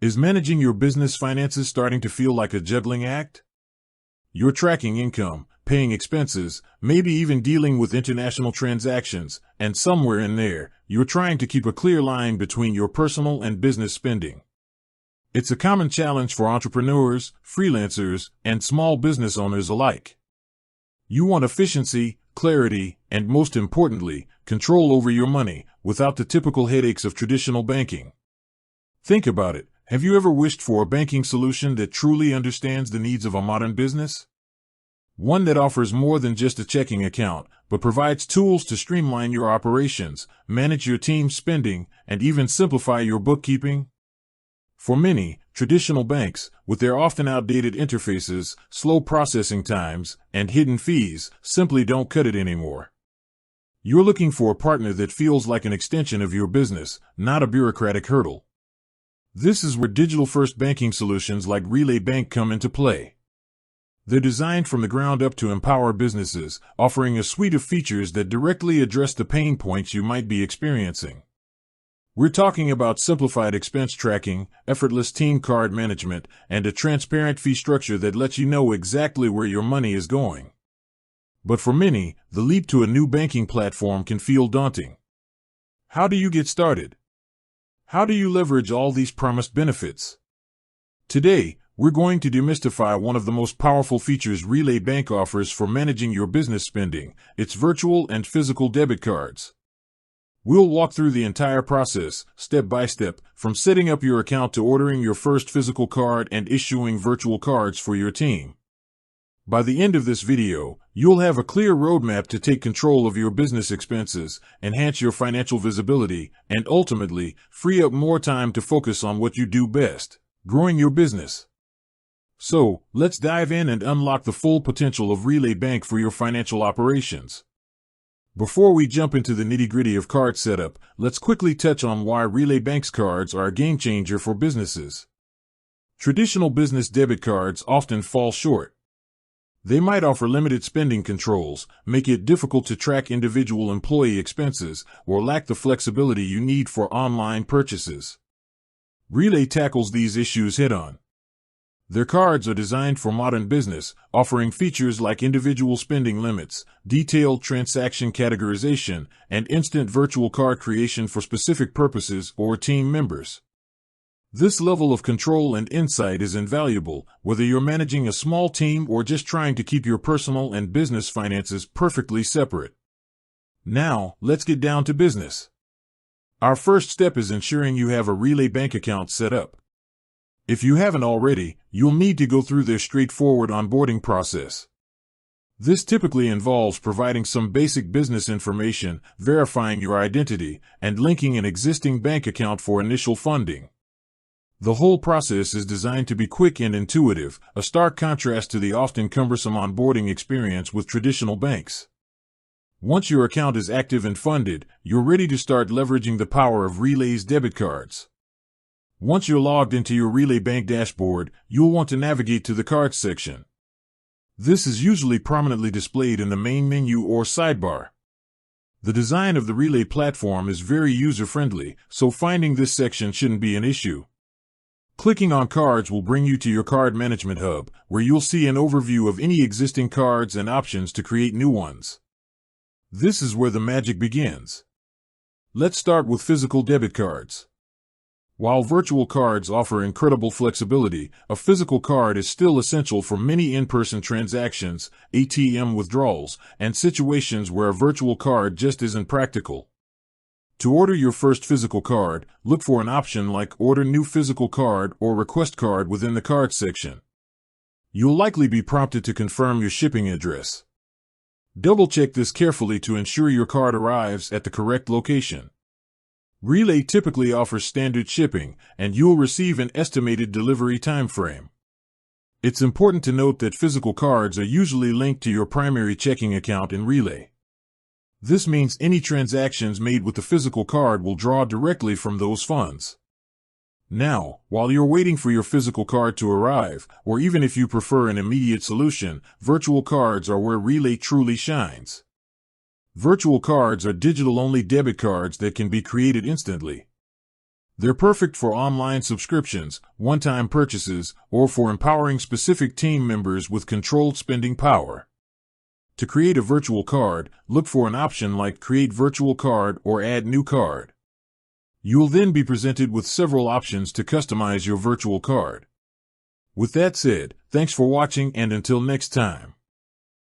Is managing your business finances starting to feel like a juggling act? You're tracking income, paying expenses, maybe even dealing with international transactions, and somewhere in there, you're trying to keep a clear line between your personal and business spending. It's a common challenge for entrepreneurs, freelancers, and small business owners alike. You want efficiency, clarity, and most importantly, control over your money, without the typical headaches of traditional banking. Think about it. Have you ever wished for a banking solution that truly understands the needs of a modern business? One that offers more than just a checking account, but provides tools to streamline your operations, manage your team's spending, and even simplify your bookkeeping? For many, traditional banks, with their often outdated interfaces, slow processing times, and hidden fees, simply don't cut it anymore. You're looking for a partner that feels like an extension of your business, not a bureaucratic hurdle. This is where digital-first banking solutions like Relay Bank come into play. They're designed from the ground up to empower businesses, offering a suite of features that directly address the pain points you might be experiencing. We're talking about simplified expense tracking, effortless team card management, and a transparent fee structure that lets you know exactly where your money is going. But for many, the leap to a new banking platform can feel daunting. How do you get started? How do you leverage all these promised benefits? Today, we're going to demystify one of the most powerful features Relay Bank offers for managing your business spending, its virtual and physical debit cards. We'll walk through the entire process, step by step, from setting up your account to ordering your first physical card and issuing virtual cards for your team. By the end of this video, you'll have a clear roadmap to take control of your business expenses, enhance your financial visibility, and ultimately, free up more time to focus on what you do best, growing your business. So, let's dive in and unlock the full potential of Relay Bank for your financial operations. Before we jump into the nitty-gritty of card setup, let's quickly touch on why Relay Bank's cards are a game-changer for businesses. Traditional business debit cards often fall short. They might offer limited spending controls, make it difficult to track individual employee expenses, or lack the flexibility you need for online purchases. Relay tackles these issues head-on. Their cards are designed for modern business, offering features like individual spending limits, detailed transaction categorization, and instant virtual card creation for specific purposes or team members. This level of control and insight is invaluable, whether you're managing a small team or just trying to keep your personal and business finances perfectly separate. Now, let's get down to business. Our first step is ensuring you have a Relay Bank account set up. If you haven't already, you'll need to go through their straightforward onboarding process. This typically involves providing some basic business information, verifying your identity, and linking an existing bank account for initial funding. The whole process is designed to be quick and intuitive, a stark contrast to the often cumbersome onboarding experience with traditional banks. Once your account is active and funded, you're ready to start leveraging the power of Relay's debit cards. Once you're logged into your Relay Bank dashboard, you'll want to navigate to the cards section. This is usually prominently displayed in the main menu or sidebar. The design of the Relay platform is very user-friendly, so finding this section shouldn't be an issue. Clicking on Cards will bring you to your Card Management Hub, where you'll see an overview of any existing cards and options to create new ones. This is where the magic begins. Let's start with physical debit cards. While virtual cards offer incredible flexibility, a physical card is still essential for many in-person transactions, ATM withdrawals, and situations where a virtual card just isn't practical. To order your first physical card, look for an option like Order New Physical Card or Request Card within the Cards section. You'll likely be prompted to confirm your shipping address. Double-check this carefully to ensure your card arrives at the correct location. Relay typically offers standard shipping, and you'll receive an estimated delivery time frame. It's important to note that physical cards are usually linked to your primary checking account in Relay. This means any transactions made with the physical card will draw directly from those funds. Now, while you're waiting for your physical card to arrive, or even if you prefer an immediate solution, virtual cards are where Relay truly shines. Virtual cards are digital-only debit cards that can be created instantly. They're perfect for online subscriptions, one-time purchases, or for empowering specific team members with controlled spending power. To create a virtual card, look for an option like Create Virtual Card or Add New Card. You'll then be presented with several options to customize your virtual card. With that said, thanks for watching, and until next time.